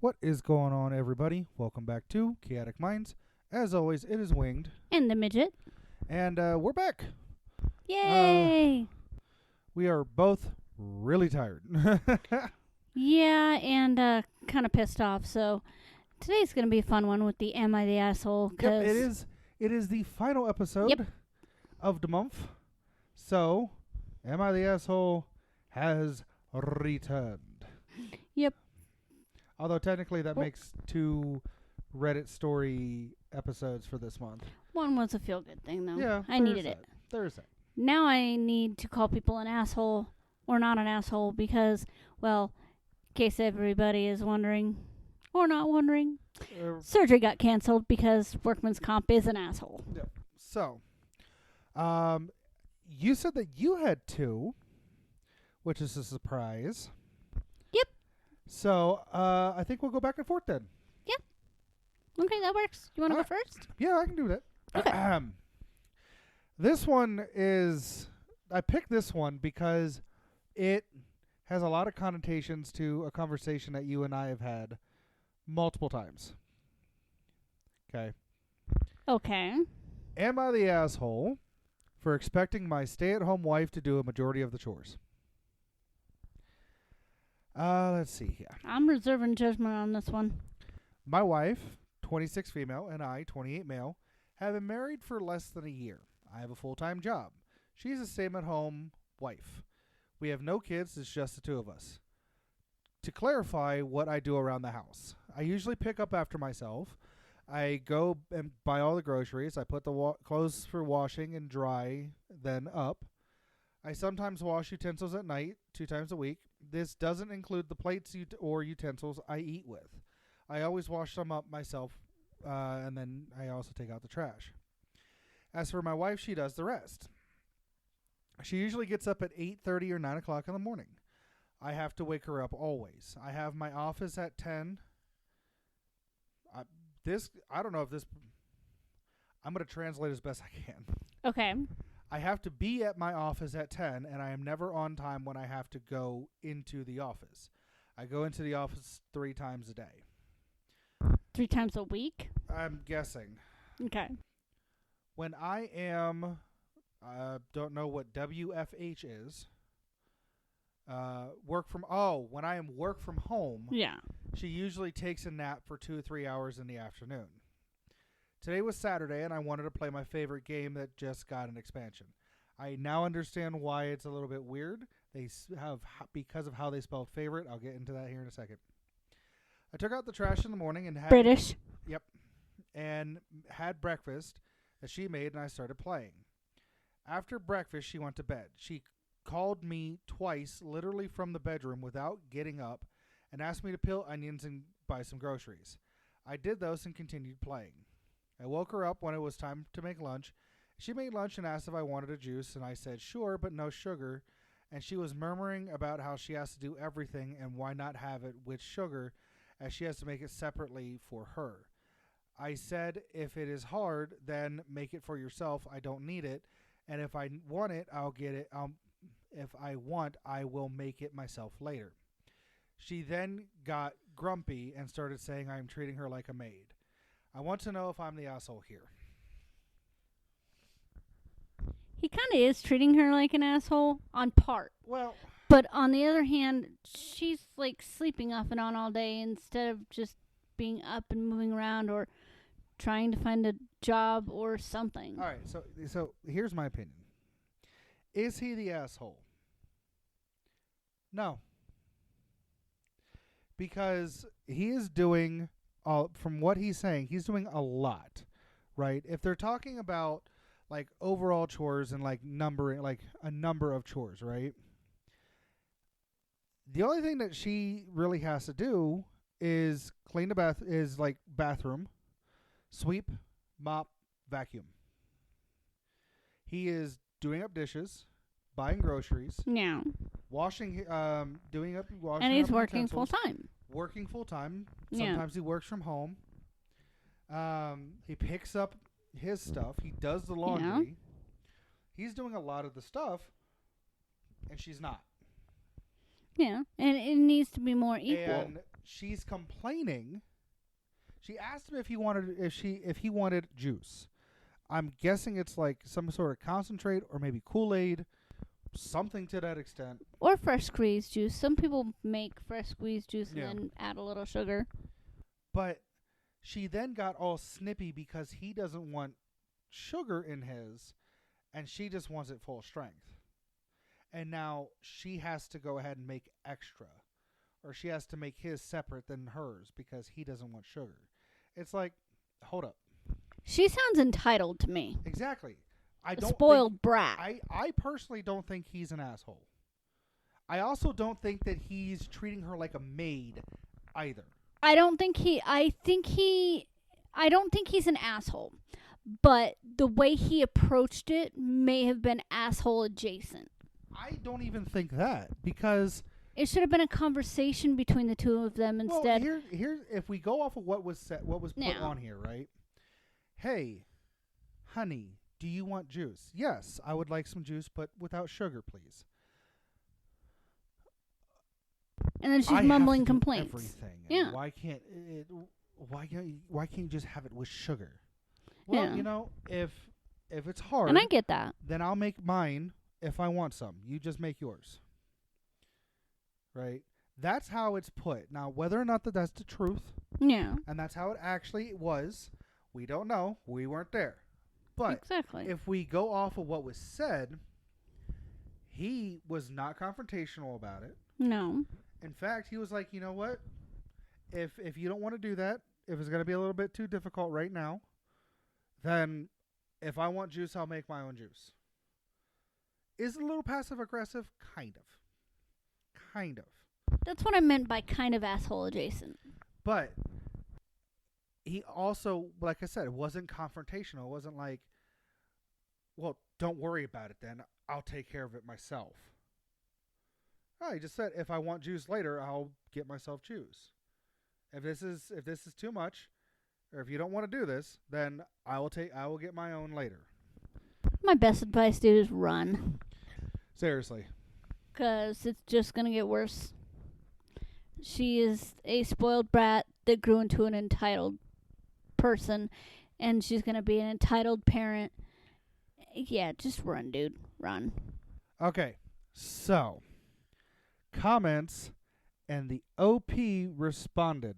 What is going on, everybody? Welcome back to Chaotic Minds. As always, it is Winged, And the midget. and we're back. Yay! We are both really tired. Yeah, and kind of pissed off. So today's going to be a fun one with the Am I the Asshole? Yep, it is. It is the final episode of the month. So, Am I the Asshole has returned. Yep. Although technically that makes 2 Reddit story episodes for this month. One was a feel-good thing, though. Yeah, I needed it. There's that. Now I need to call people an asshole or not an asshole because, well, in case everybody is wondering or not wondering, surgery got canceled because workman's comp is an asshole. Yep. So, you said that you had 2, which is a surprise. Yep. So, I think we'll go back and forth then. Okay, that works. You want to go first? Yeah, I can do that. Okay. This one is... I picked this one because it has a lot of connotations to a conversation that you and I have had multiple times. Okay. Okay. Am I the asshole for expecting my stay-at-home wife to do a majority of the chores? Let's see here. I'm reserving judgment on this one. My wife, 26 female, and I, 28 male, have been married for less than a year. I have a full-time job. She's a stay-at-home wife. We have no kids, it's just the 2 of us. To clarify what I do around the house, I usually pick up after myself. I go and buy all the groceries. I put the clothes for washing and dry, then up. I sometimes wash utensils at night, 2 times a week. This doesn't include the plates or utensils I eat with. I always wash them up myself, and then I also take out the trash. As for my wife, she does the rest. She usually gets up at 8:30 or 9 o'clock in the morning. I have to wake her up always. I have my office at 10. I don't know if this... I'm going to translate as best I can. Okay. I have to be at my office at 10, and I am never on time when I have to go into the office. I go into the office 3 times a day. 3 times a week? I'm guessing. Okay. When I am... don't know what WFH is. When I am work from home, Yeah. she usually takes a nap for 2 or 3 hours in the afternoon. Today was Saturday, and I wanted to play my favorite game that just got an expansion. I now understand why it's a little bit weird. They have, because of how they spelled favorite. I'll get into that here in a second. I took out the trash in the morning and had... British. Yep. And had breakfast that she made, and I started playing. After breakfast, she went to bed. She called me twice, literally from the bedroom, without getting up, and asked me to peel onions and buy some groceries. I did those and continued playing. I woke her up when it was time to make lunch. She made lunch and asked if I wanted a juice, and I said sure, but no sugar, and she was murmuring about how she has to do everything and why not have it with sugar, as she has to make it separately for her. I said if it is hard, then make it for yourself. I don't need it. And if I want it, I'll get it. If I want, I will make it myself later. She then got grumpy and started saying I am treating her like a maid. I want to know if I'm the asshole here. He kind of is treating her like an asshole on part. Well... But on the other hand, she's like sleeping off and on all day instead of just being up and moving around or trying to find a job or something. All right, so here's my opinion. Is he the asshole? No. Because he is doing, from what he's saying, he's doing a lot, right? If they're talking about like overall chores and like numbering, like a number of chores, right? The only thing that she really has to do is clean the bathroom, sweep, mop, vacuum. He is doing up dishes, buying groceries, Yeah. washing, doing up washing. And he's up working utensils, full time. Working full time. Yeah. Sometimes he works from home. He picks up his stuff. He does the laundry. Yeah. He's doing a lot of the stuff, and she's not. Yeah. And it needs to be more equal. And she's complaining. She asked him if he wanted juice. I'm guessing it's like some sort of concentrate or maybe Kool-Aid, something to that extent. Or fresh squeezed juice. Some people make fresh squeezed juice and Yeah. then add a little sugar. But she then got all snippy because he doesn't want sugar in his, and she just wants it full strength. And now she has to go ahead and make extra, or she has to make his separate than hers because he doesn't want sugar. It's like, hold up. She sounds entitled to me. Exactly. I A don't spoiled brat. I personally don't think he's an asshole. I also don't think that he's treating her like a maid either. I don't think he's an asshole. But the way he approached it may have been asshole adjacent. I don't even think that, because it should have been a conversation between the two of them instead. Well, here if we go off of what was said, what was put on here, right? Hey, honey, do you want juice? Yes, I would like some juice, but without sugar, please. And then she's mumbling complaints. Everything. Yeah. Why can't you just have it with sugar? Well, if it's hard, and I get that, then I'll make mine if I want some. You just make yours. Right? That's how it's put. Now, whether or not that's the truth, yeah, and that's how it actually was, we don't know. We weren't there. But exactly. If we go off of what was said, he was not confrontational about it. No. In fact, he was like, you know what? If you don't want to do that, if it's going to be a little bit too difficult right now, then if I want juice, I'll make my own juice. Is it a little passive-aggressive? Kind of. That's what I meant by kind of asshole adjacent. But he also, like I said, it wasn't confrontational. It wasn't like, well, don't worry about it then. I'll take care of it myself. No, he just said, if I want juice later, I'll get myself juice. If this is too much, or if you don't want to do this, then I will get my own later. My best advice, dude, is run. Seriously. 'Cause it's just gonna get worse. She is a spoiled brat that grew into an entitled person, and she's gonna be an entitled parent. Yeah, just run, dude. Run. Okay, so comments, and the OP responded.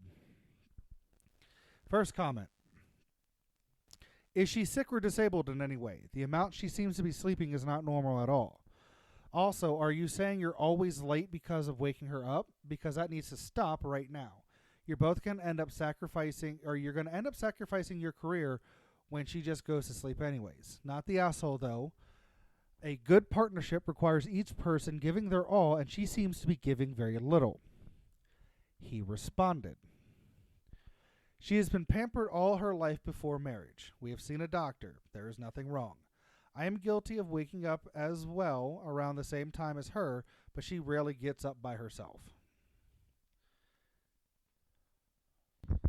First comment. Is she sick or disabled in any way? The amount she seems to be sleeping is not normal at all. Also, are you saying you're always late because of waking her up? Because that needs to stop right now. You're both going to end up sacrificing, or you're going to end up sacrificing your career when she just goes to sleep anyways. Not the asshole, though. A good partnership requires each person giving their all, and she seems to be giving very little. He responded. She has been pampered all her life before marriage. We have seen a doctor. There is nothing wrong. I am guilty of waking up as well around the same time as her, but she rarely gets up by herself.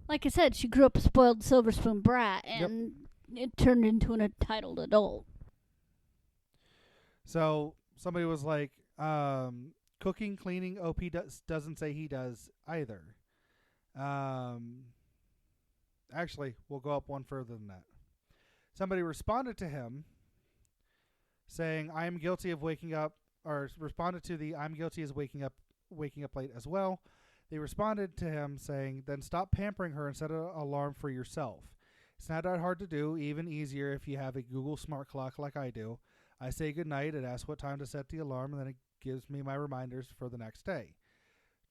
Like I said, she grew up a spoiled silver spoon brat, and it turned into an entitled adult. So somebody was like, cooking, cleaning, OP doesn't say he does either. Actually, we'll go up one further than that. Somebody responded to him saying, I am guilty of waking up, or responded to the I'm guilty as waking up late as well. They responded to him saying, then stop pampering her and set an alarm for yourself. It's not that hard to do, even easier if you have a Google smart clock like I do. I say goodnight, it asks what time to set the alarm, and then it gives me my reminders for the next day.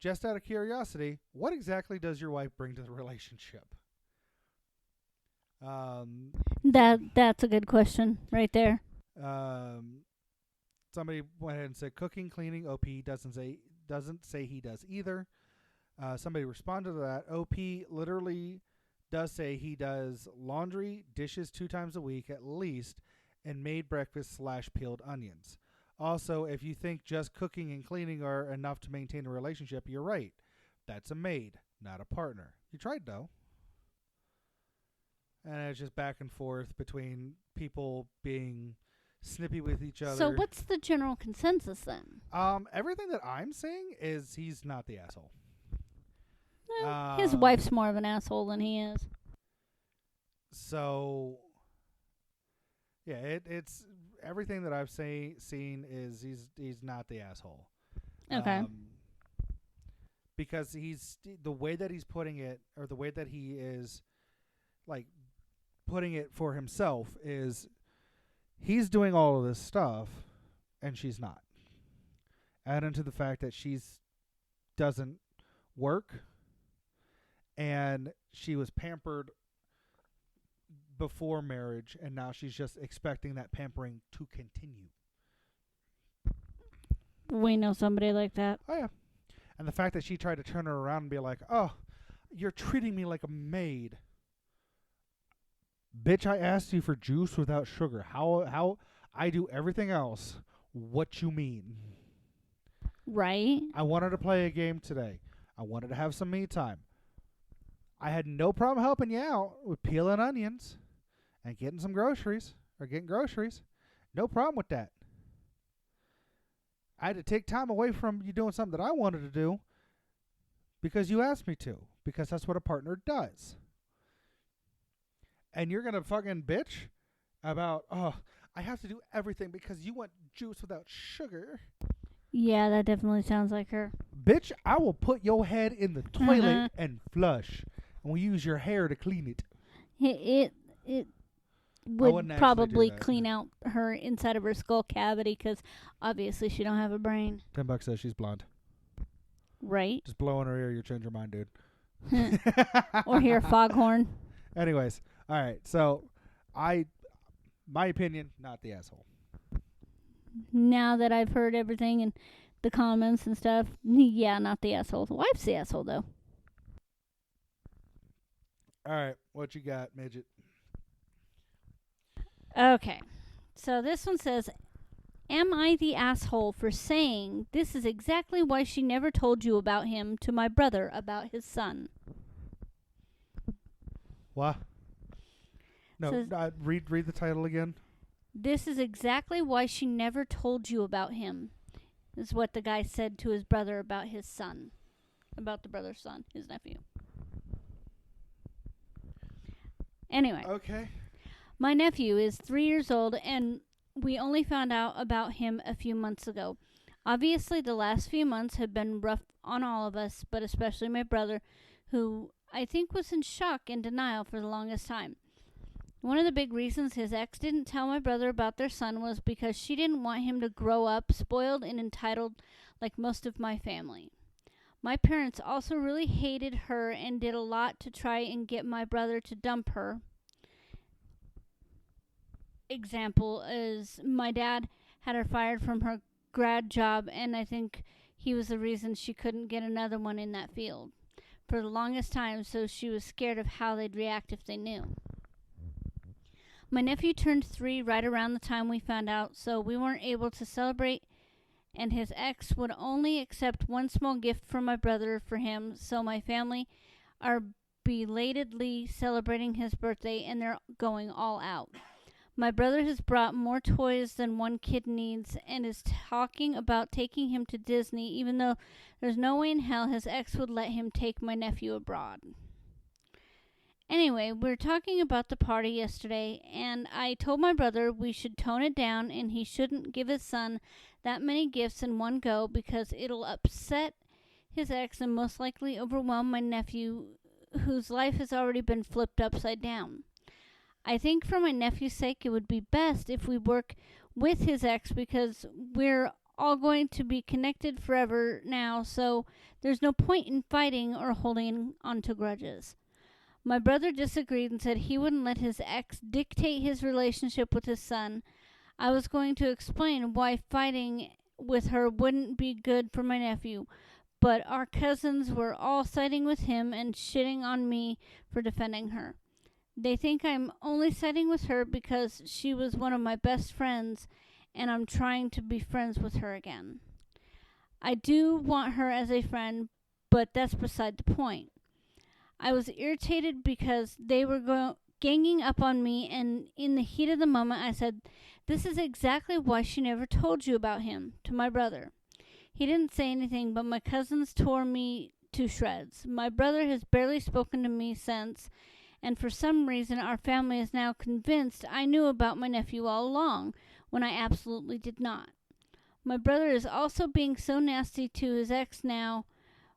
Just out of curiosity, what exactly does your wife bring to the relationship? That's a good question right there. Somebody went ahead and said cooking, cleaning. OP doesn't say he does either. Somebody responded to that. OP literally does say he does laundry, dishes 2 times a week at least, and made breakfast / peeled onions. Also, if you think just cooking and cleaning are enough to maintain a relationship, you're right. That's a maid, not a partner. You tried, though. And it's just back and forth between people being snippy with each other. So what's the general consensus then? Everything that I'm saying is he's not the asshole. His wife's more of an asshole than he is. So, yeah, it's everything that I've seen is he's not the asshole. Okay. Because the way that he's putting it, or the way that he is, like, putting it for himself is, he's doing all of this stuff, and she's not. Add into the fact that doesn't work, and she was pampered before marriage, and now she's just expecting that pampering to continue. We know somebody like that. Oh, yeah. And the fact that she tried to turn her around and be like, oh, you're treating me like a maid. Bitch, I asked you for juice without sugar. How I do everything else. What you mean? Right. I wanted to play a game today. I wanted to have some me time. I had no problem helping you out with peeling onions and getting some groceries, or getting groceries. No problem with that. I had to take time away from you doing something that I wanted to do because you asked me to, because that's what a partner does. And you're going to fucking bitch about, oh, I have to do everything because you want juice without sugar. Yeah, that definitely sounds like her. Bitch, I will put your head in the toilet and flush. And we'll use your hair to clean it. It would probably clean out her inside of her skull cavity because obviously she don't have a brain. $10 says she's blonde. Right. Just blow in her ear, you change your mind, dude. Or hear a foghorn. Anyways, all right. So, my opinion, not the asshole. Now that I've heard everything and the comments and stuff, yeah, not the asshole. The wife's the asshole, though. All right, what you got, midget? Okay, so this one says, am I the asshole for saying this is exactly why she never told you about him to my brother about his son? What? No, read the title again. This is exactly why she never told you about him, is what the guy said to his brother about his son. About the brother's son, his nephew. Anyway. Okay. My nephew is 3 years old, and we only found out about him a few months ago. Obviously, the last few months have been rough on all of us, but especially my brother, who I think was in shock and denial for the longest time. One of the big reasons his ex didn't tell my brother about their son was because she didn't want him to grow up spoiled and entitled like most of my family. My parents also really hated her and did a lot to try and get my brother to dump her. Example is my dad had her fired from her grad job, and I think he was the reason she couldn't get another one in that field for the longest time, so she was scared of how they'd react if they knew. My nephew turned 3 right around the time we found out, so we weren't able to celebrate, and his ex would only accept one small gift from my brother for him, so my family are belatedly celebrating his birthday, and they're going all out. My brother has brought more toys than one kid needs and is talking about taking him to Disney, even though there's no way in hell his ex would let him take my nephew abroad. Anyway, we were talking about the party yesterday, and I told my brother we should tone it down and he shouldn't give his son that many gifts in one go because it'll upset his ex and most likely overwhelm my nephew, whose life has already been flipped upside down. I think for my nephew's sake it would be best if we work with his ex because we're all going to be connected forever now, so there's no point in fighting or holding on to grudges. My brother disagreed and said he wouldn't let his ex dictate his relationship with his son. I was going to explain why fighting with her wouldn't be good for my nephew, but our cousins were all siding with him and shitting on me for defending her. They think I'm only siding with her because she was one of my best friends and I'm trying to be friends with her again. I do want her as a friend, but that's beside the point. I was irritated because they were ganging up on me, and in the heat of the moment I said, "This is exactly why she never told you about him," to my brother. He didn't say anything, but my cousins tore me to shreds. My brother has barely spoken to me since, and for some reason our family is now convinced I knew about my nephew all along, when I absolutely did not. My brother is also being so nasty to his ex now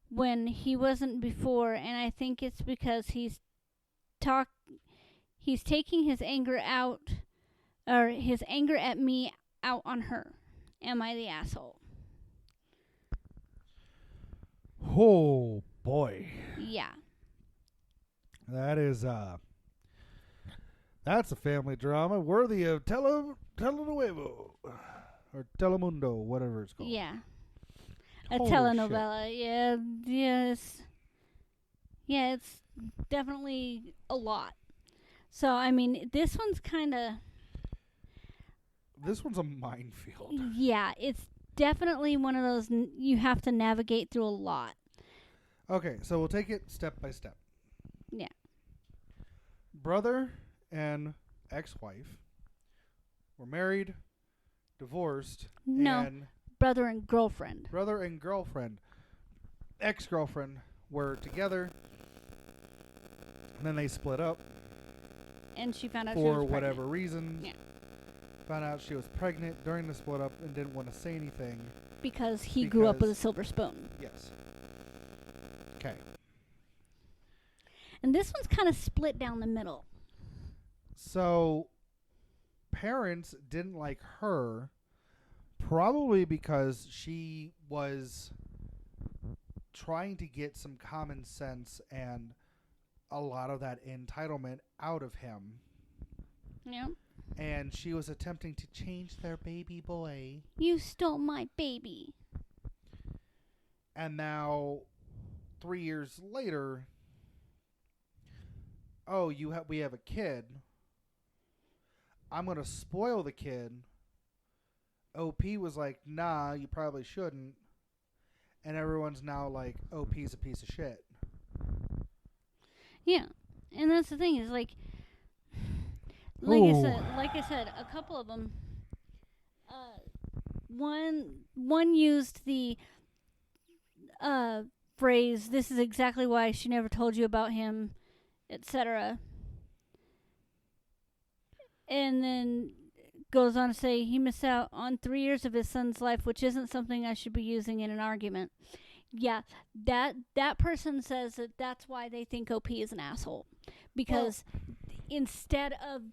when he wasn't before, and I think it's because he's taking his anger at me out on her. Am I the asshole? Oh boy. Yeah. That is that's a family drama worthy of Telenuevo or Telemundo, whatever it's called. Yeah. A Holy telenovela. Yeah. Yes. Yeah, it's definitely a lot. So, I mean, this one's This one's a minefield. yeah, it's definitely one of those you have to navigate through a lot. Okay, so we'll take it step by step. Yeah. Brother and ex-wife were married, divorced, No, and brother and girlfriend. brother and girlfriend, ex-girlfriend were together, and then they split up And she found out she was for pregnant. whatever reason. Yeah. Found out she was pregnant during the split up and didn't want to say anything. Because he grew up with a Because- silver spoon. Yes. Okay. And this one's kind of split down the middle. So parents didn't like her probably because she was trying to get some common sense and a lot of that entitlement out of him. Yeah. And she was attempting to change their baby boy. You stole my baby. And now 3 years later, oh, we have a kid. I'm going to spoil the kid. OP was like, nah, you probably shouldn't. And everyone's now like, OP's a piece of shit. Yeah. And that's the thing is like Ooh. I said, a couple of them one used the phrase, "This is exactly why she never told you about him," etc. And then goes on to say he missed out on 3 years of his son's life, which isn't something I should be using in an argument. Yeah, that person says that that's why they think OP is an asshole, because instead of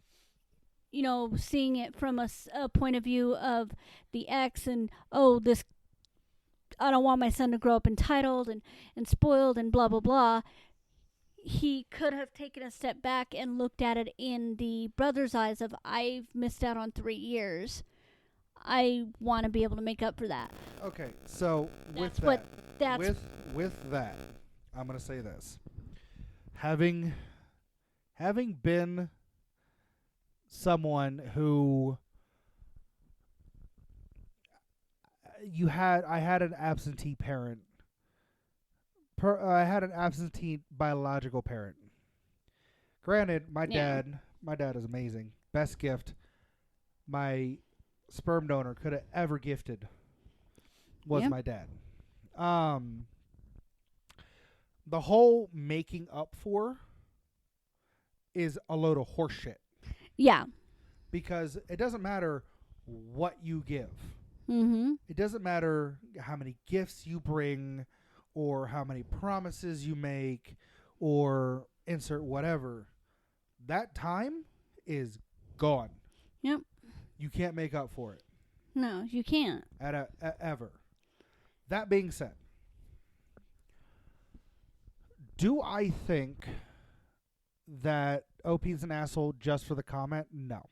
seeing it from a point of view of the ex and this, I don't want my son to grow up entitled and spoiled and blah blah blah. He could have taken a step back and looked at it in the brother's eyes of, I've missed out on 3 years. I want to be able to make up for that. Okay, so with that, I'm going to say this. Having been someone who I had an absentee parent. I had an absentee biological parent. Granted, my dad is amazing. Best gift my sperm donor could have ever gifted was my dad. The whole making up for is a load of horse shit. Yeah. Because it doesn't matter what you give. Mm-hmm. It doesn't matter how many gifts you bring or how many promises you make or insert whatever. That time is gone. Yep. You can't make up for it. No, you can't. Ever. That being said, do I think that OP's an asshole just for the comment? No.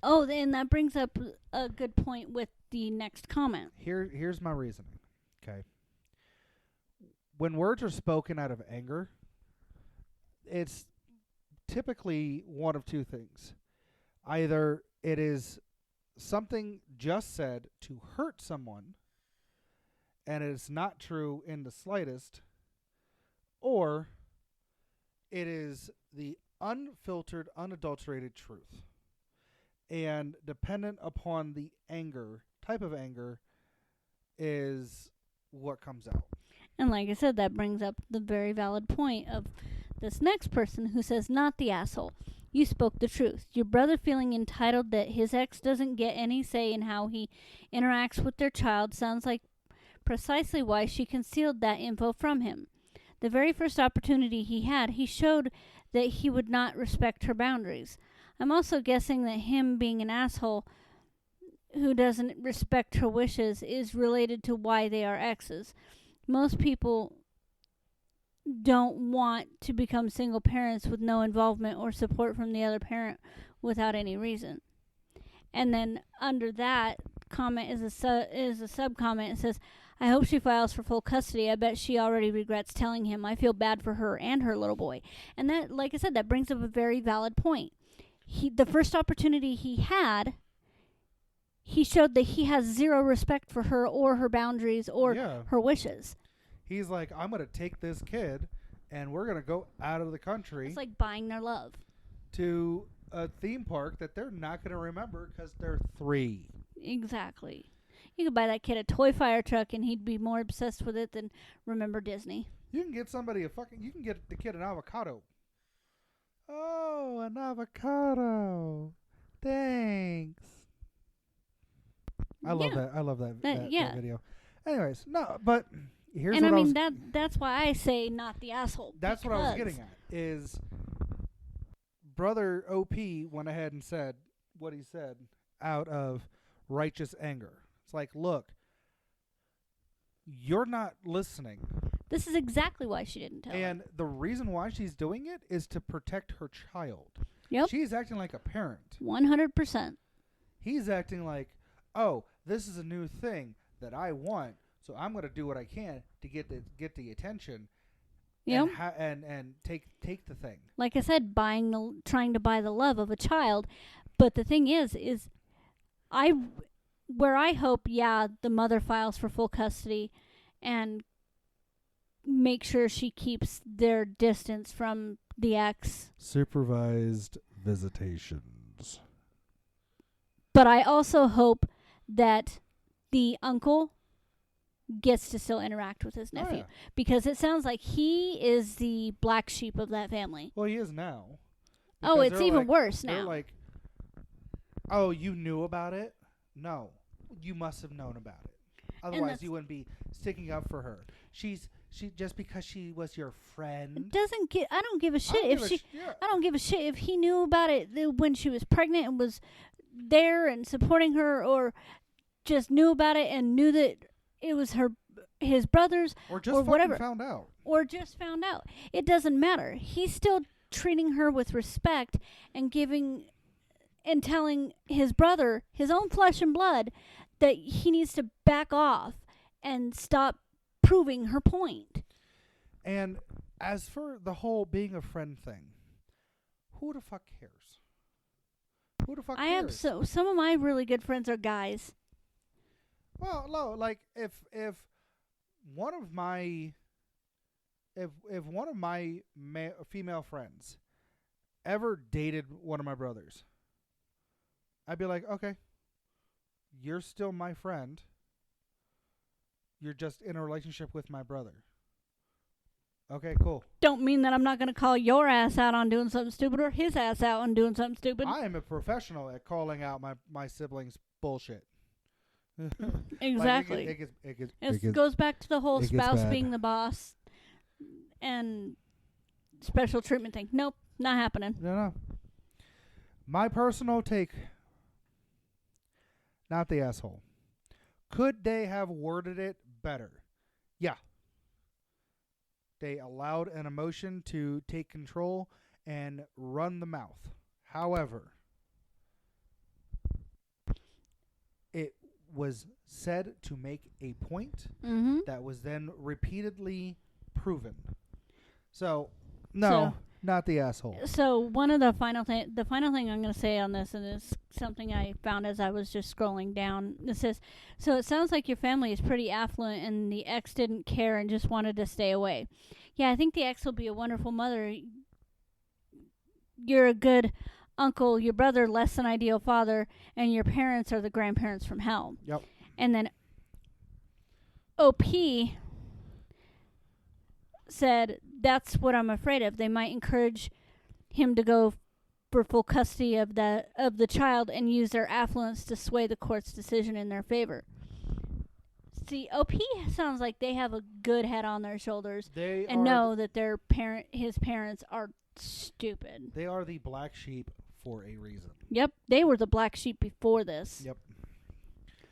Oh, and that brings up a good point with the next comment. Here's my reasoning. Okay. When words are spoken out of anger, it's typically one of two things. Either it is something just said to hurt someone, and it's not true in the slightest, or it is the unfiltered, unadulterated truth. And dependent upon the type of anger, is what comes out. And like I said, that brings up the very valid point of this next person who says, not the asshole. You spoke the truth. Your brother feeling entitled that his ex doesn't get any say in how he interacts with their child sounds like precisely why she concealed that info from him. The very first opportunity he had, he showed that he would not respect her boundaries. I'm also guessing that him being an asshole who doesn't respect her wishes is related to why they are exes. Most people don't want to become single parents with no involvement or support from the other parent without any reason. And then under that comment is a sub comment. It says, I hope she files for full custody. I bet she already regrets telling him. I feel bad for her and her little boy. And that, like I said, that brings up a very valid point. The first opportunity he had, he showed that he has zero respect for her or her boundaries or her wishes. He's like, I'm going to take this kid and we're going to go out of the country. It's like buying their love. To a theme park that they're not going to remember because they're 3. Exactly. You could buy that kid a toy fire truck and he'd be more obsessed with it than remember Disney. You can get somebody you can get the kid an avocado. Oh, an avocado. Thanks. I love that. I love that video. Anyways, no, but here's and what I mean that's why I say not the asshole. That's what I was getting at. Is Brother OP went ahead and said what he said out of righteous anger. It's like, look, you're not listening. This is exactly why she didn't tell And the reason why she's doing it is to protect her child. Yep. She's acting like a parent. 100%. He's acting like, oh, this is a new thing that I want, so I'm going to do what I can to get the attention. Yep. And take the thing. Like I said, trying to buy the love of a child. But the thing is I hope, the mother files for full custody and make sure she keeps their distance from the ex. Supervised visitations. But I also hope that the uncle gets to still interact with his nephew. Because it sounds like he is the black sheep of that family. Well, he is now. Oh, it's even worse now. They're like, oh, you knew about it? No. You must have known about it. Otherwise, you wouldn't be sticking up for her. She just because she was your friend. I don't give a shit I don't give a shit if he knew about it when she was pregnant and was there and supporting her, or just knew about it and knew that it was his brother's, or just whatever. found out. Or just found out. It doesn't matter. He's still treating her with respect and telling his brother, his own flesh and blood, that he needs to back off and stop proving her point. And as for the whole being a friend thing, who the fuck cares? Who the fuck cares? Some of my really good friends are guys. Well, no, like if one of my female friends ever dated one of my brothers, I'd be like, okay, you're still my friend. You're just in a relationship with my brother. Okay, cool. Don't mean that I'm not going to call your ass out on doing something stupid or his ass out on doing something stupid. I am a professional at calling out my siblings' bullshit. Exactly. Like it goes back to the whole spouse being the boss and special treatment thing. Nope, not happening. No. My personal take, not the asshole. Could they have worded it better? Yeah. They allowed an emotion to take control and run the mouth. However, it was said to make a point that was then repeatedly proven. So, no, not the asshole. So one of the final thing I'm going to say on this, and it's something I found as I was just scrolling down. It says, so it sounds like your family is pretty affluent and the ex didn't care and just wanted to stay away. Yeah, I think the ex will be a wonderful mother. You're a good uncle, your brother less than ideal father, and your parents are the grandparents from hell. Yep. And then OP said, that's what I'm afraid of. They might encourage him to go for full custody of the child and use their affluence to sway the court's decision in their favor. See, OP sounds like they have a good head on their shoulders and know that his parents are stupid. They are the black sheep for a reason. Yep, they were the black sheep before this. Yep.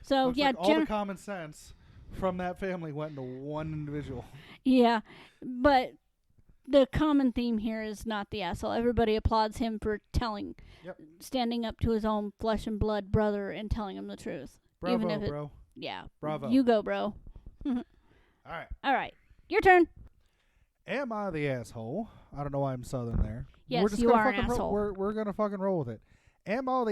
So Looks yeah, like all the common sense from that family went into one individual. Yeah, but the common theme here is not the asshole. Everybody applauds him for standing up to his own flesh and blood brother and telling him the truth. Bravo, even if bro. Yeah. Bravo. You go, bro. All right. Your turn. Am I the asshole? I don't know why I'm southern there. Yes, you are an asshole. We're gonna fucking roll with it. Am I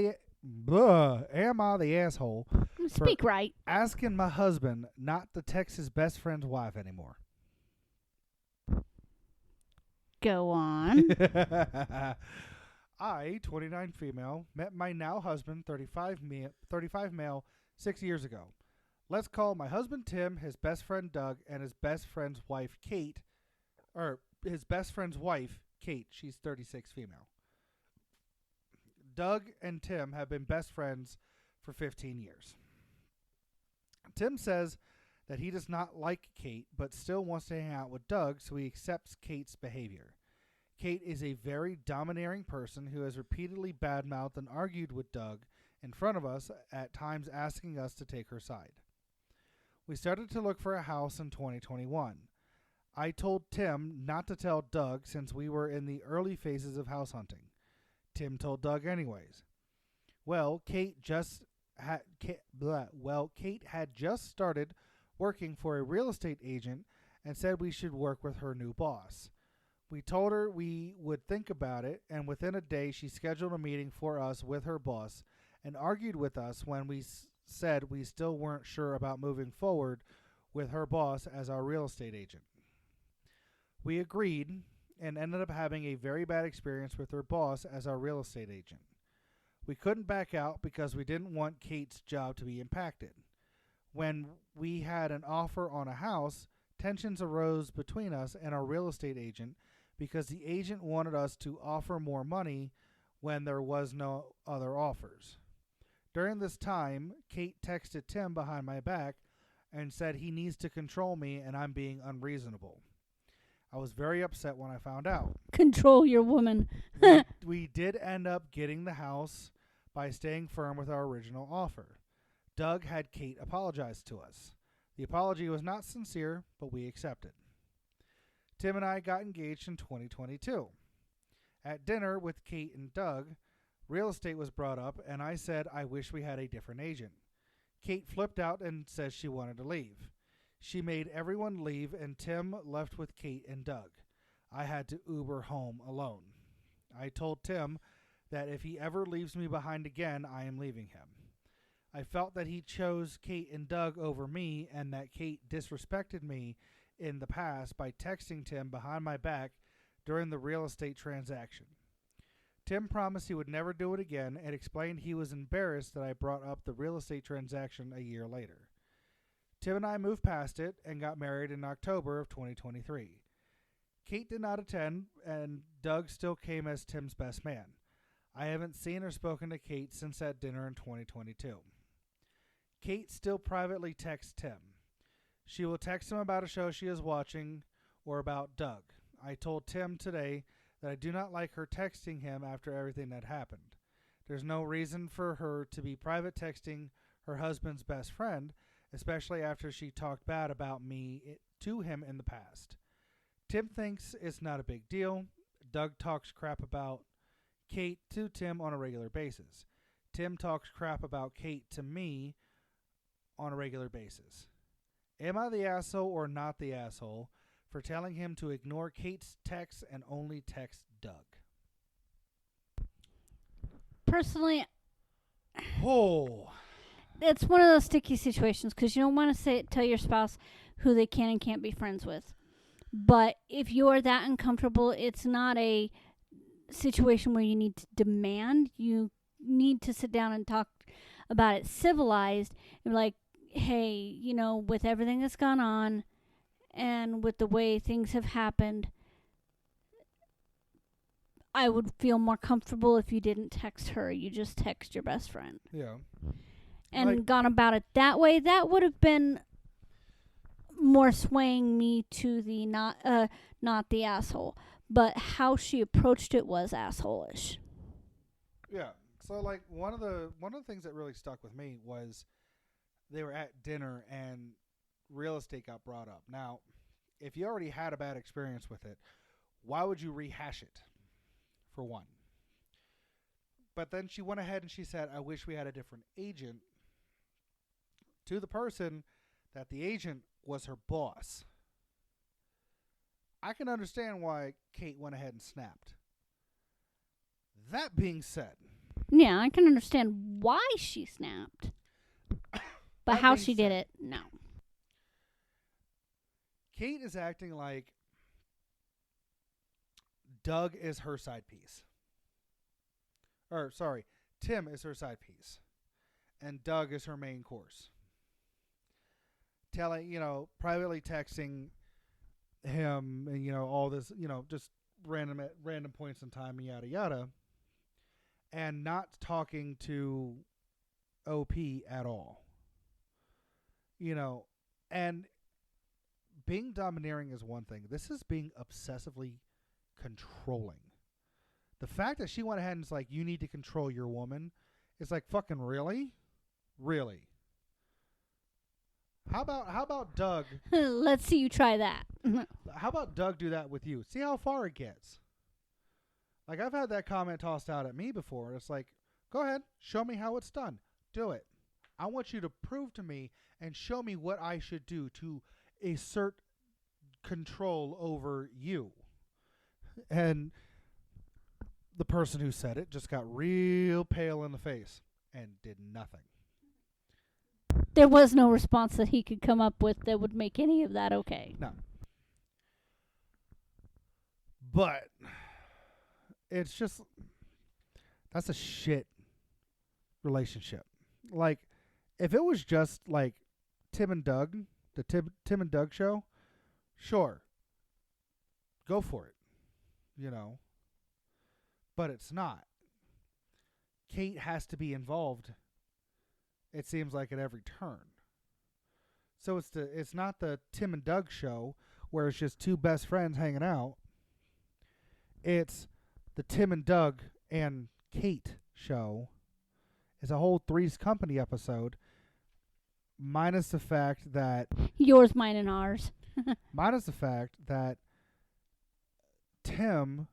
the asshole? Speak right. Asking my husband not to text his best friend's wife anymore. Go on. I, 29 female, met my now husband, 35 male, 6 years ago. Let's call my husband Tim, his best friend Doug, and his best friend's wife Kate. She's 36 female. Doug and Tim have been best friends for 15 years. Tim says that he does not like Kate, but still wants to hang out with Doug, so he accepts Kate's behavior. Kate is a very domineering person who has repeatedly badmouthed and argued with Doug in front of us, at times asking us to take her side. We started to look for a house in 2021. I told Tim not to tell Doug since we were in the early phases of house hunting. Tim told Doug anyways. Kate had just started working for a real estate agent and said we should work with her new boss. We told her we would think about it, and within a day she scheduled a meeting for us with her boss and argued with us when we said we still weren't sure about moving forward with her boss as our real estate agent. We agreed and ended up having a very bad experience with her boss as our real estate agent. We couldn't back out because we didn't want Kate's job to be impacted. When we had an offer on a house, tensions arose between us and our real estate agent because the agent wanted us to offer more money when there was no other offers. During this time, Kate texted Tim behind my back and said he needs to control me and I'm being unreasonable. I was very upset when I found out. Control your woman. We did end up getting the house by staying firm with our original offer. Doug had Kate apologize to us. The apology was not sincere, but we accepted. Tim and I got engaged in 2022. At dinner with Kate and Doug, real estate was brought up, and I said I wish we had a different agent. Kate flipped out and said she wanted to leave. She made everyone leave, and Tim left with Kate and Doug. I had to Uber home alone. I told Tim that if he ever leaves me behind again, I am leaving him. I felt that he chose Kate and Doug over me and that Kate disrespected me in the past by texting Tim behind my back during the real estate transaction. Tim promised he would never do it again and explained he was embarrassed that I brought up the real estate transaction a year later. Tim and I moved past it and got married in October of 2023. Kate did not attend, and Doug still came as Tim's best man. I haven't seen or spoken to Kate since that dinner in 2022. Kate still privately texts Tim. She will text him about a show she is watching or about Doug. I told Tim today that I do not like her texting him after everything that happened. There's no reason for her to be private texting her husband's best friend, especially after she talked bad about me to him in the past. Tim thinks it's not a big deal. Doug talks crap about Kate to Tim on a regular basis. Tim talks crap about Kate to me on a regular basis. Am I the asshole or not the asshole for telling him to ignore Kate's texts and only text Doug? Personally, oh, it's one of those sticky situations because you don't want to tell your spouse who they can and can't be friends with. But if you're that uncomfortable, it's not a situation where you need to demand. You need to sit down and talk about it civilized and be like, hey, with everything that's gone on and with the way things have happened, I would feel more comfortable if you didn't text her. You just text your best friend. Yeah. And gone about it that way. That would have been more swaying me to the not the asshole. But how she approached it was asshole-ish. Yeah. So like one of the things that really stuck with me was they were at dinner and real estate got brought up. Now, if you already had a bad experience with it, why would you rehash it? For one. But then she went ahead and she said, I wish we had a different agent, to the person that the agent was her boss. I can understand why Kate went ahead and snapped. That being said. Yeah, I can understand why she snapped. But how she did it, no. Kate is acting like Doug is her side piece. Or, sorry, Tim is her side piece. And Doug is her main course. Telling, privately texting him and, all this, just random points in time, yada, yada. And not talking to OP at all. And being domineering is one thing. This is being obsessively controlling. The fact that she went ahead and was like, you need to control your woman, is like, fucking really? Really? How about Doug? Let's see you try that. How about Doug do that with you? See how far it gets. Like, I've had that comment tossed out at me before. It's like, go ahead, show me how it's done. Do it. I want you to prove to me and show me what I should do to assert control over you. And the person who said it just got real pale in the face and did nothing. There was no response that he could come up with that would make any of that okay. No. But it's just, that's a shit relationship. Like, if it was just like Tim and Doug, the Tim and Doug show, sure, go for it. But it's not. Kate has to be involved, it seems like, at every turn. So it's not the Tim and Doug show where it's just two best friends hanging out. It's the Tim and Doug and Kate show. It's a whole Three's Company episode, minus the fact that yours, mine, and ours. minus the fact that Tim,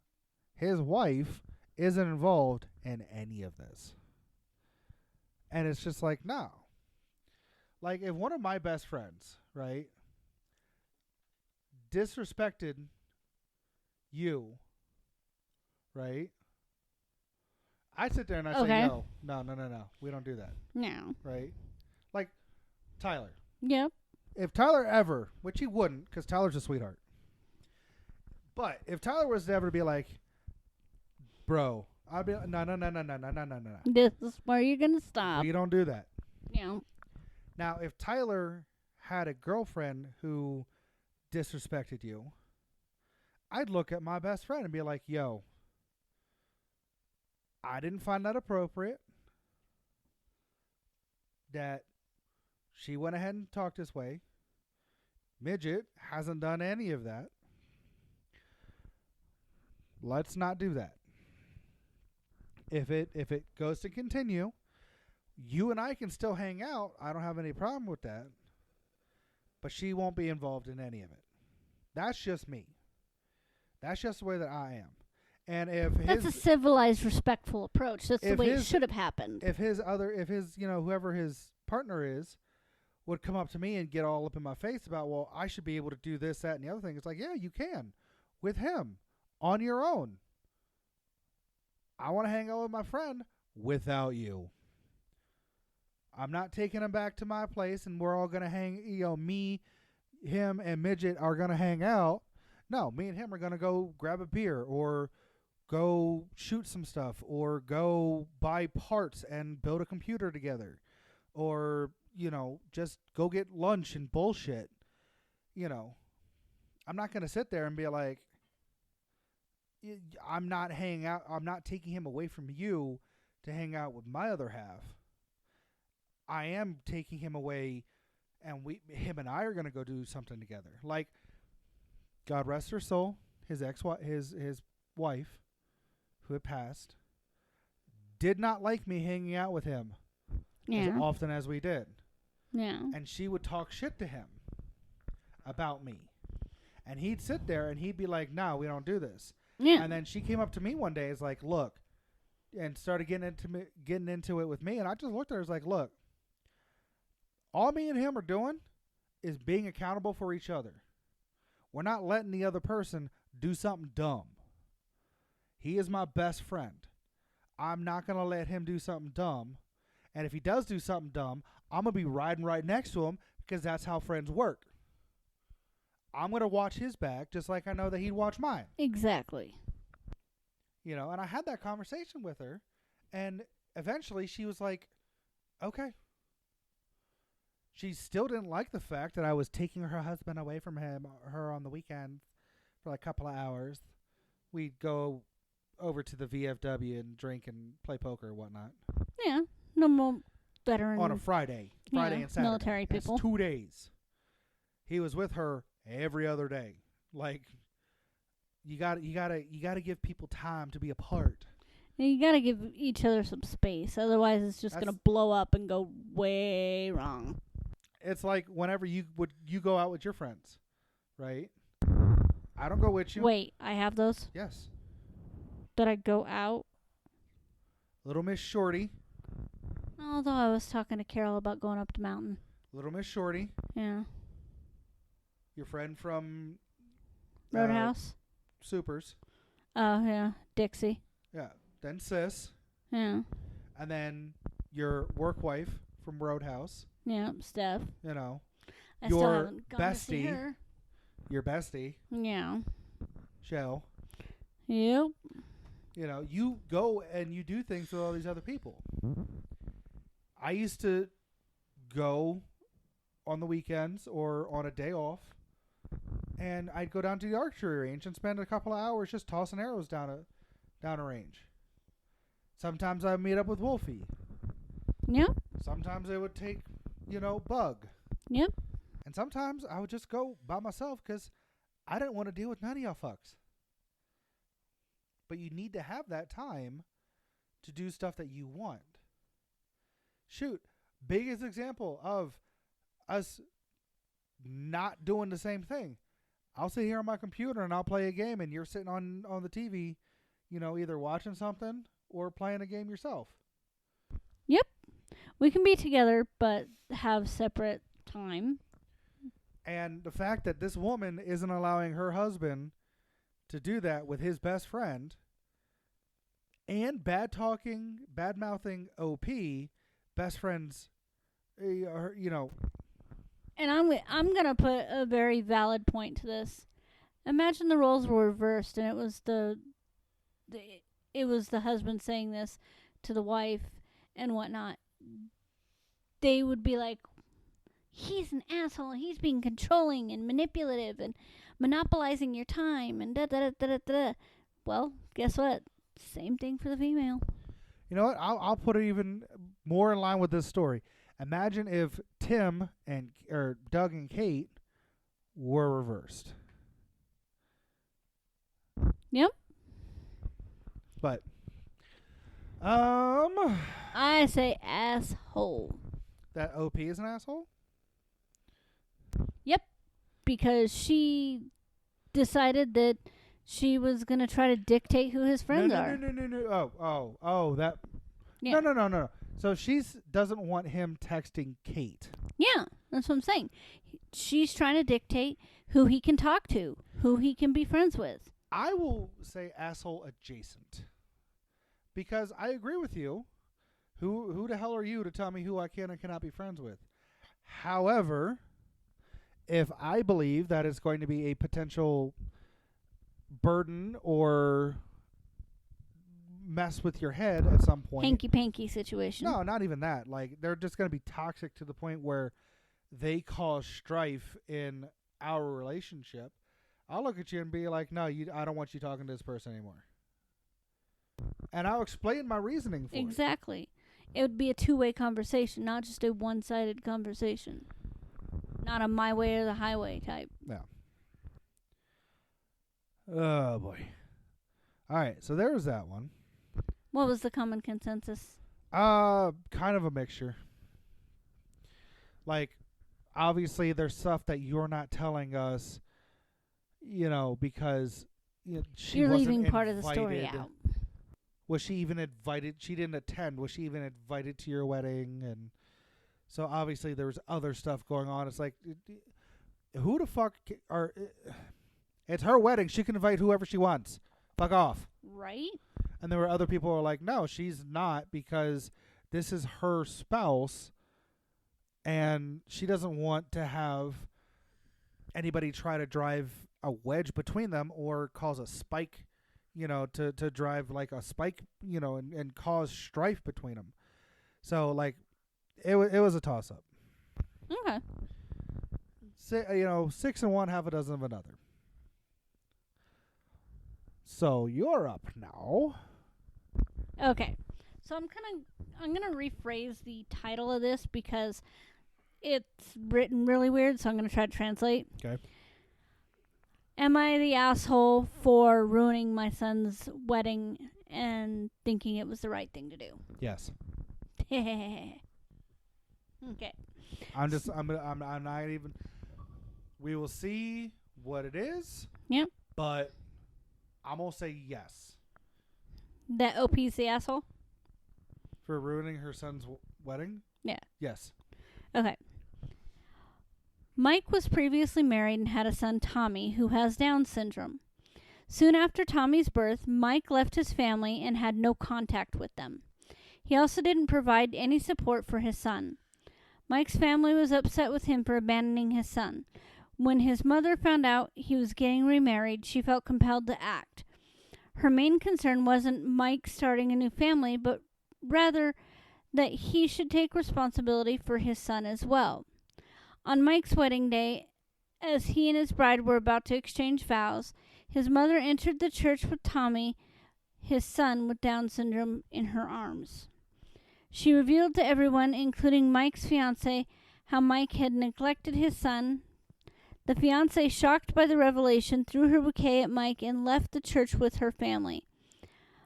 his wife, isn't involved in any of this. And it's just like, no. Like, if one of my best friends, right, disrespected you, right, I'd sit there and I'd say, no, we don't do that. No. Right? Like, Tyler. Yep. If Tyler ever, which he wouldn't, because Tyler's a sweetheart, but if Tyler was to ever be like, bro, I'd be like, no. This is where you're going to stop. We don't do that. Yeah. Now, if Tyler had a girlfriend who disrespected you, I'd look at my best friend and be like, yo, I didn't find that appropriate that she went ahead and talked this way. Midget hasn't done any of that. Let's not do that. If it goes to continue, you and I can still hang out. I don't have any problem with that. But she won't be involved in any of it. That's just me. That's just the way that I am. And if that's a civilized, respectful approach. That's the way it should have happened. If whoever his partner is, would come up to me and get all up in my face about, well, I should be able to do this, that, and the other thing. It's like, yeah, you can. With him. On your own. I want to hang out with my friend without you. I'm not taking him back to my place and we're all going to hang, me, him, and Midget are going to hang out. No, me and him are going to go grab a beer or go shoot some stuff or go buy parts and build a computer together or, just go get lunch and bullshit. I'm not going to sit there and be like, I'm not hanging out. I'm not taking him away from you to hang out with my other half. I am taking him away, and him and I are going to go do something together. Like, God rest her soul, his wife, who had passed, did not like me hanging out with him as often as we did. Yeah. And she would talk shit to him about me. And he'd sit there and he'd be like, no, we don't do this. Yeah. And then she came up to me one day, is like, look, and started getting into it with me. And I just looked at her, was like, look, all me and him are doing is being accountable for each other. We're not letting the other person do something dumb. He is my best friend. I'm not going to let him do something dumb. And if he does do something dumb, I'm going to be riding right next to him because that's how friends work. I'm going to watch his back just like I know that he'd watch mine. Exactly. You know, and I had that conversation with her, and eventually she was like, okay. She still didn't like the fact that I was taking her husband away from her on the weekend for like a couple of hours. We'd go over to the VFW and drink and play poker or whatnot. Yeah, normal veteran. On a Friday and Saturday. Military people. That's 2 days. He was with her every other day. Like, you gotta give people time to be apart. You gotta give each other some space, otherwise it's just gonna blow up and go way wrong. It's like whenever you go out with your friends, right? I don't go with you. Wait, I have those? Yes. That I go out? Little Miss Shorty. Although I was talking to Carol about going up the mountain. Little Miss Shorty. Yeah. Your friend from Roadhouse. Supers. Oh, yeah. Dixie. Yeah. Then Sis. Yeah. And then your work wife from Roadhouse. Yeah, Steph. You know. I your still haven't gone bestie. to see her. Your bestie. Yeah. Shell. Yep. You know, you go and you do things with all these other people. I used to go on the weekends or on a day off, and I'd go down to the archery range and spend a couple of hours just tossing arrows down a range. Sometimes I'd meet up with Wolfie. Yep. Sometimes it would take, Bug. Yep. And sometimes I would just go by myself because I didn't want to deal with none of y'all fucks. But you need to have that time to do stuff that you want. Shoot, biggest example of us not doing the same thing. I'll sit here on my computer and I'll play a game, and you're sitting on the TV, either watching something or playing a game yourself. Yep. We can be together, but have separate time. And the fact that this woman isn't allowing her husband to do that with his best friend, and bad-mouthing OP, best friends, And I'm gonna put a very valid point to this. Imagine the roles were reversed, and it was the husband saying this to the wife and whatnot. They would be like, he's an asshole. He's being controlling and manipulative and monopolizing your time and da da da da da. Well, guess what? Same thing for the female. You know what? I'll put it even more in line with this story. Imagine if Tim or Doug and Kate were reversed. Yep. But I say asshole. That OP is an asshole? Yep. Because she decided that she was going to try to dictate who his friends are. No. Oh, that. Yeah. No. So she doesn't want him texting Kate. Yeah, that's what I'm saying. She's trying to dictate who he can talk to, who he can be friends with. I will say asshole adjacent. Because I agree with you. Who the hell are you to tell me who I can and cannot be friends with? However, if I believe that it's going to be a potential burden or mess with your head at some point. Hanky-panky situation. No, not even that. Like, they're just going to be toxic to the point where they cause strife in our relationship. I'll look at you and be like, no, I don't want you talking to this person anymore. And I'll explain my reasoning for it. Exactly. It would be a two-way conversation, not just a one-sided conversation. Not a my way or the highway type. No. Oh, boy. All right, so there was that one. What was the common consensus? Kind of a mixture. Like, obviously, there's stuff that you're not telling us, because she You're wasn't leaving part of the invited. story out. Was she even invited? She didn't attend. Was she even invited to your wedding? And so obviously there was other stuff going on. It's like, who the fuck are? It's her wedding. She can invite whoever she wants. Fuck off. Right? And there were other people who were like, no, she's not, because this is her spouse, and she doesn't want to have anybody try to drive a wedge between them or cause a spike. To drive like a spike, and cause strife between them. So, like, it was a toss-up. Okay. 6 and one, half a dozen of another. So, you're up now. Okay. So I'm gonna rephrase the title of this because it's written really weird, so I'm gonna try to translate. Okay. Am I the asshole for ruining my son's wedding and thinking it was the right thing to do? Yes. Okay. I'm not even. We will see what it is. Yep. But I'm gonna say yes. That OP's the asshole? For ruining her son's wedding? Yeah. Yes. Okay. Mike was previously married and had a son, Tommy, who has Down syndrome. Soon after Tommy's birth, Mike left his family and had no contact with them. He also didn't provide any support for his son. Mike's family was upset with him for abandoning his son. When his mother found out he was getting remarried, she felt compelled to act. Her main concern wasn't Mike starting a new family, but rather that he should take responsibility for his son as well. On Mike's wedding day, as he and his bride were about to exchange vows, his mother entered the church with Tommy, his son with Down syndrome, in her arms. She revealed to everyone, including Mike's fiancé, how Mike had neglected his son. The fiancé, shocked by the revelation, threw her bouquet at Mike and left the church with her family.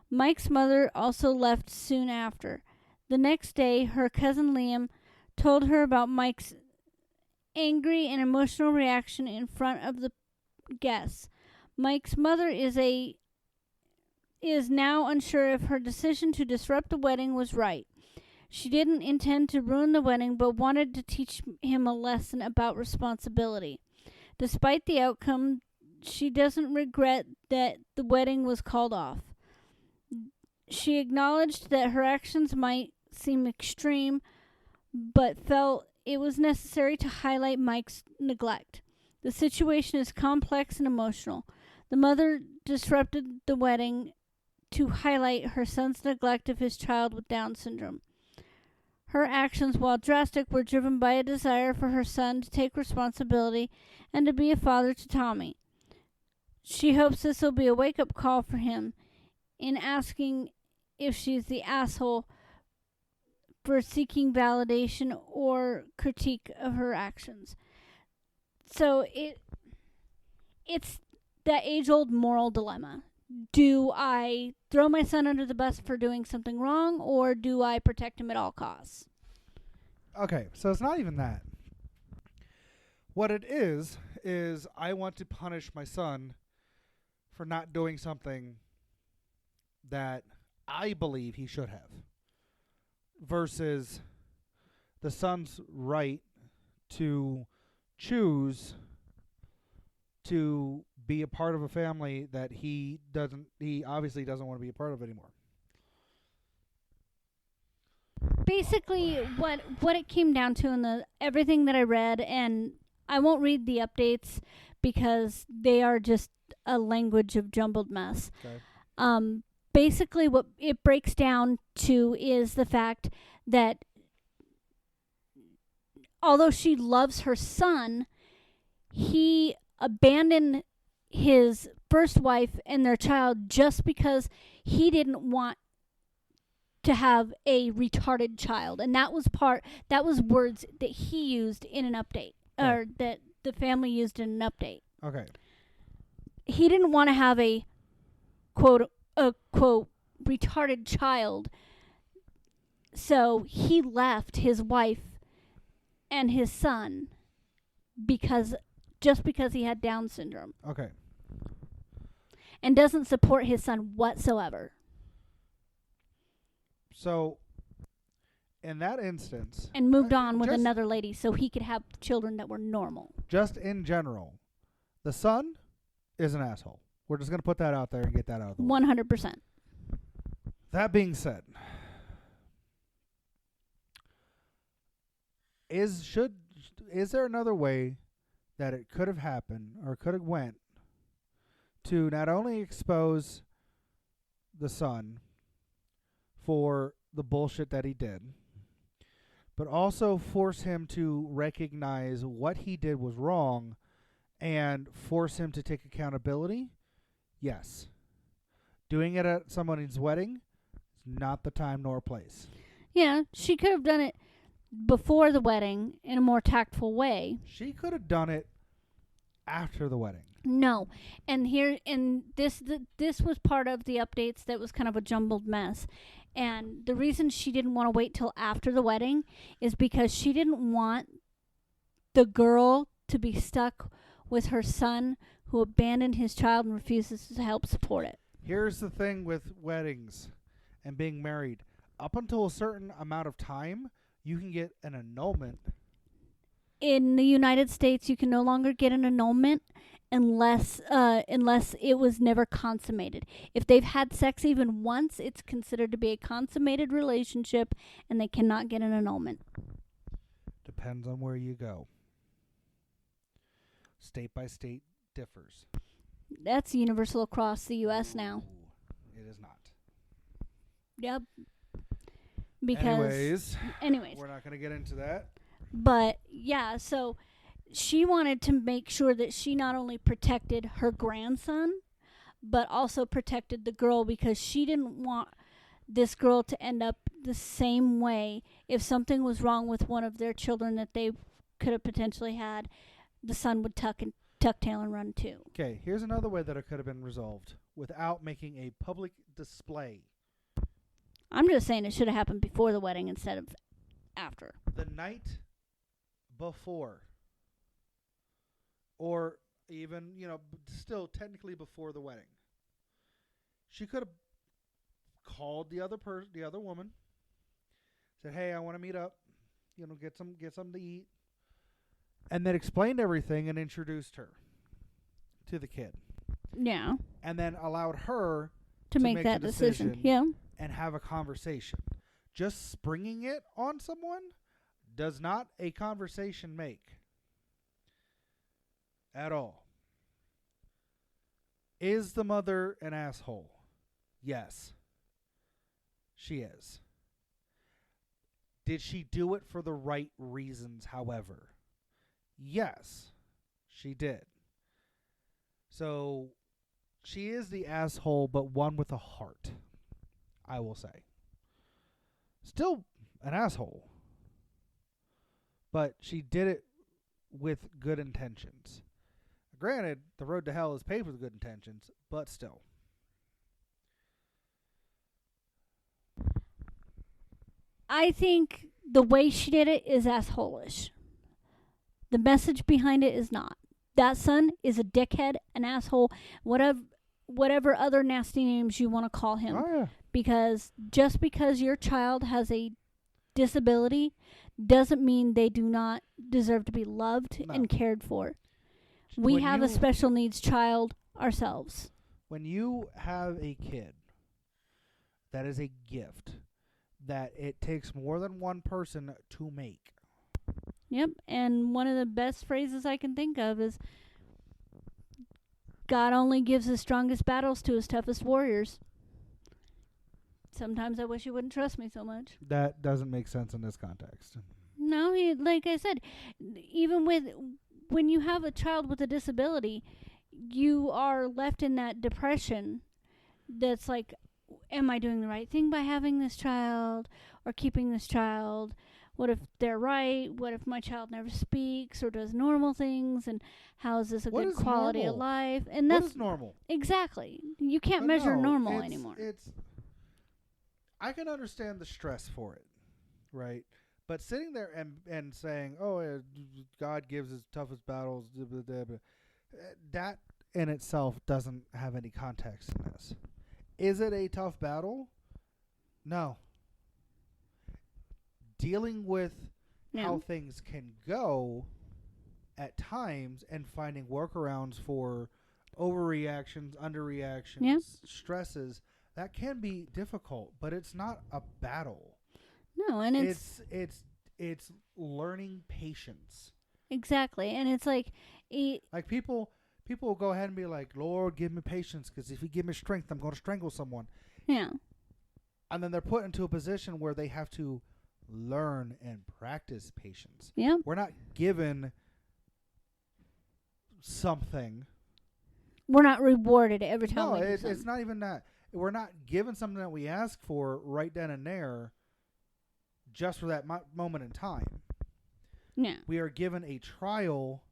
Mike's mother also left soon after. The next day, her cousin Liam told her about Mike's angry and emotional reaction in front of the guests. Mike's mother is now unsure if her decision to disrupt the wedding was right. She didn't intend to ruin the wedding, but wanted to teach him a lesson about responsibility. Despite the outcome, she doesn't regret that the wedding was called off. She acknowledged that her actions might seem extreme, but felt it was necessary to highlight Mike's neglect. The situation is complex and emotional. The mother disrupted the wedding to highlight her son's neglect of his child with Down syndrome. Her actions, while drastic, were driven by a desire for her son to take responsibility and to be a father to Tommy. She hopes this will be a wake-up call for him in asking if she's the asshole for seeking validation or critique of her actions. So it's that age-old moral dilemma. Do I throw my son under the bus for doing something wrong, or do I protect him at all costs? Okay, so it's not even that. What it is I want to punish my son for not doing something that I believe he should have, versus the son's right to choose to be a part of a family that he obviously doesn't want to be a part of anymore. Basically, what it came down to in everything that I read, and I won't read the updates because they are just a language of jumbled mess. Okay. Basically, what it breaks down to is the fact that although she loves her son, he abandoned his first wife and their child just because he didn't want to have a retarded child. And that was words that he used in an update, or that the family used in an update. Okay. He didn't want to have a quote retarded child, so he left his wife and his son because he had Down syndrome. Okay. And doesn't support his son whatsoever. So, in that instance... And moved on with another lady so he could have children that were normal. Just in general, the son is an asshole. We're just going to put that out there and get that out of the way. 100%. That being said, is there another way that it could have happened or could have went to not only expose the son for the bullshit that he did, but also force him to recognize what he did was wrong and force him to take accountability? Yes. Doing it at somebody's wedding is not the time nor place. Yeah, she could have done it before the wedding in a more tactful way. She could have done it after the wedding. No. And this was part of the updates that was kind of a jumbled mess. And the reason she didn't want to wait till after the wedding is because she didn't want the girl to be stuck with her son who abandoned his child and refuses to help support it. Here's the thing with weddings and being married. Up until a certain amount of time, you can get an annulment. In the United States, you can no longer get an annulment unless it was never consummated. If they've had sex even once, it's considered to be a consummated relationship, and they cannot get an annulment. Depends on where you go. State by state differs. That's universal across the U.S. now. It is not. Yep. Because anyways, we're not going to get into that. But yeah, so she wanted to make sure that she not only protected her grandson, but also protected the girl, because she didn't want this girl to end up the same way. If something was wrong with one of their children that they could have potentially had, the son would tuck tail and run too. Okay, here's another way that it could have been resolved without making a public display. I'm just saying it should have happened before the wedding instead of after. The night before. Or even, still technically before the wedding. She could have called the other woman, said, "Hey, I want to meet up, get something to eat," and then explained everything and introduced her to the kid. Yeah. And then allowed her to make that decision. Yeah. And have a conversation. Just springing it on someone does not a conversation make. At all. Is the mother an asshole? Yes. She is. Did she do it for the right reasons, however? Yes, she did. So, she is the asshole, but one with a heart, I will say. Still an asshole. But she did it with good intentions. Granted, the road to hell is paved with good intentions, but still. I think the way she did it is asshole-ish. The message behind it is not. That son is a dickhead, an asshole, whatever other nasty names you want to call him. Oh, yeah. Because just because your child has a disability doesn't mean they do not deserve to be loved and cared for. We have a special needs child ourselves. When you have a kid, that is a gift that it takes more than one person to make. Yep, and one of the best phrases I can think of is, God only gives his strongest battles to his toughest warriors. Sometimes I wish he wouldn't trust me so much. That doesn't make sense in this context. No, like I said, even when you have a child with a disability, you are left in that depression that's like, am I doing the right thing by having this child or keeping this child? What if they're right? What if my child never speaks or does normal things? And how is this a What good is quality normal? of life? And What that's is normal? exactly. You can't But measure no, normal anymore. I can understand the stress for it, right? But sitting there and saying, "Oh, God gives his toughest battles," that in itself doesn't have any context in this. Is it a tough battle? No. Dealing with how things can go at times and finding workarounds for overreactions, underreactions, stresses, that can be difficult, but it's not a battle. No, and It's learning patience. exactly, and it's like, Like people will go ahead and be like, "Lord, give me patience, because if you give me strength, I'm going to strangle someone." yeah, And then they're put into a position where they have to learn and practice patience. yeah, We're not given something. we're not rewarded every time. No, we do it's something. not even that. We're not given something that we ask for right then and there, just for that moment in time. Yeah, We are given a trial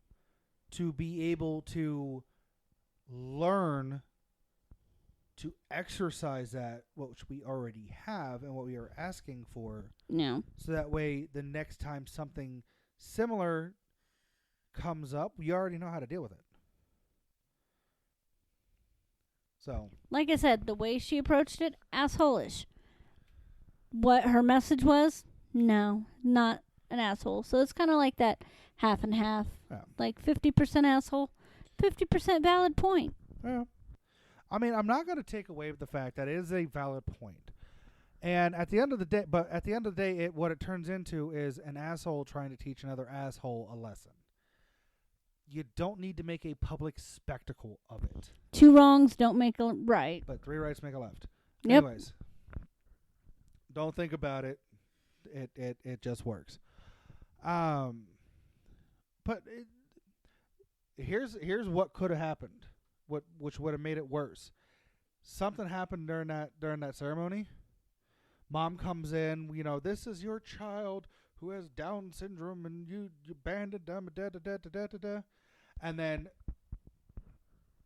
to be able to learn to exercise that which we already have and what we are asking for. yeah. So that way, the next time something similar comes up, we already know how to deal with it. So, Like I said, the way she approached it, asshole-ish. What her message was, no, not an asshole. So it's kind of like that half and half. yeah. Like 50% asshole, 50% valid point. Yeah. I mean, I'm not going to take away the fact that it is a valid point. And at the end of the day, what it turns into is an asshole trying to teach another asshole a lesson. You don't need to make a public spectacle of it. 2 wrongs don't make a right. But 3 rights make a left. Yep. Anyways, don't think about it. It just works. But here's what could have happened. Which would have made it worse. Something happened during that ceremony. Mom comes in, this is your child who has Down syndrome, and you abandoned them, and then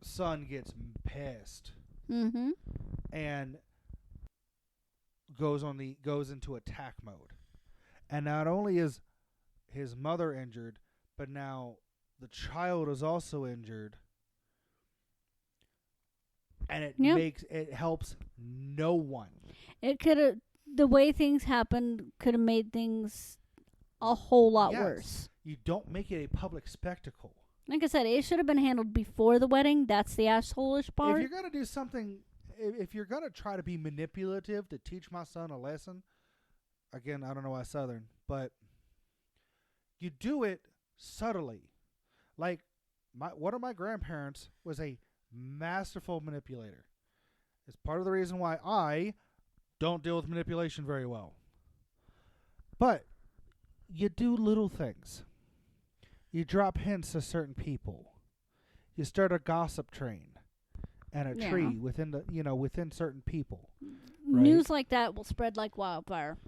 son gets pissed and goes into attack mode. And not only is his mother injured, but now the child is also injured. And it helps no one. It could have, the way things happened could have made things a whole lot worse. You don't make it a public spectacle. Like I said, it should have been handled before the wedding. That's the asshole-ish part. If you're going to do something, if you're going to try to be manipulative to teach my son a lesson, again, I don't know why Southern, but you do it subtly. Like, one of my grandparents was a masterful manipulator. It's part of the reason why I don't deal with manipulation very well. But you do little things. You drop hints to certain people. You start a gossip train and a tree within certain people. Right? News like that will spread like wildfire.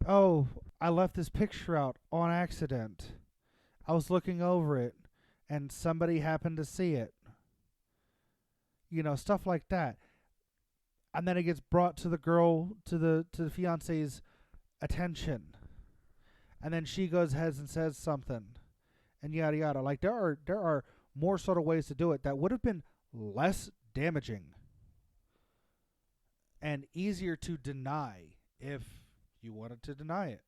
Oh, I left this picture out on accident. I was looking over it and somebody happened to see it. Stuff like that. And then it gets brought to the fiance's attention. And then she goes ahead and says something. And yada yada. Like there are more subtle ways to do it that would have been less damaging and easier to deny if you wanted to deny it.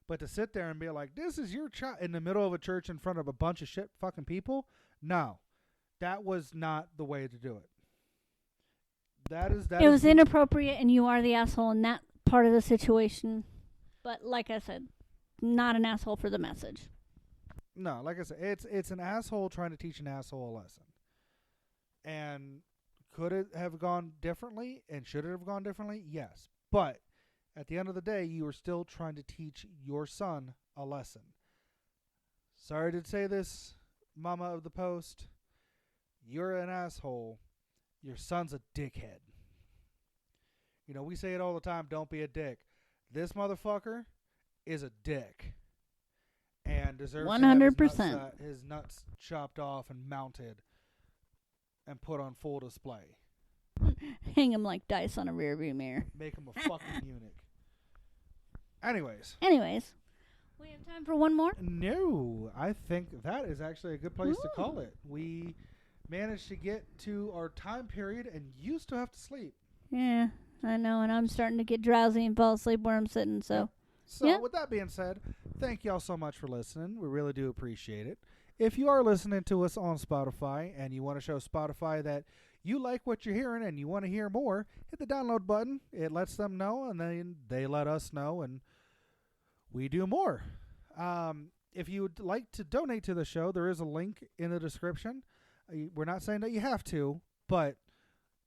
But to sit there and be like, this is your child in the middle of a church in front of a bunch of shit fucking people, no. That was not the way to do it. It was inappropriate, and you are the asshole in that part of the situation. But like I said, not an asshole for the message. No, like I said, it's an asshole trying to teach an asshole a lesson. And could it have gone differently? And should it have gone differently? Yes. But at the end of the day, you are still trying to teach your son a lesson. Sorry to say this, Mama of the Post. you're an asshole, your son's a dickhead. You know, we say it all the time, don't be a dick. This motherfucker is a dick. And deserves 100%. to have his nuts chopped off and mounted and put on full display. Hang him like dice on a rearview mirror. Make him a fucking eunuch. Anyways. We have time for one more? No, I think that is actually a good place to call it. We managed to get to our time period and you still have to sleep. Yeah, I know, and I'm starting to get drowsy and fall asleep where I'm sitting, so. Yep. So, with that being said, thank y'all so much for listening. We really do appreciate it. If you are listening to us on Spotify and you want to show Spotify that you like what you're hearing and you want to hear more, hit the download button. It lets them know, and then they let us know, and we do more. If you would like to donate to the show, there is a link in the description. We're not saying that you have to, but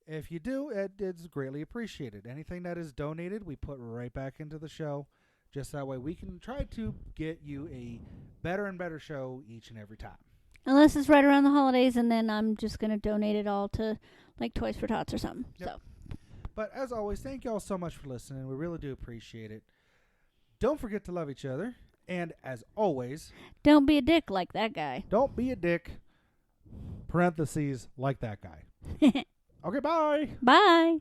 if you do, it's greatly appreciated. Anything that is donated, we put right back into the show. Just that way we can try to get you a better and better show each and every time. Unless it's right around the holidays, and then I'm just going to donate it all to, like, Toys for Tots or something. Yep. So. But as always, thank y'all so much for listening. We really do appreciate it. Don't forget to love each other. And as always, don't be a dick like that guy. Don't be a dick, parentheses, like that guy. Okay, bye. Bye.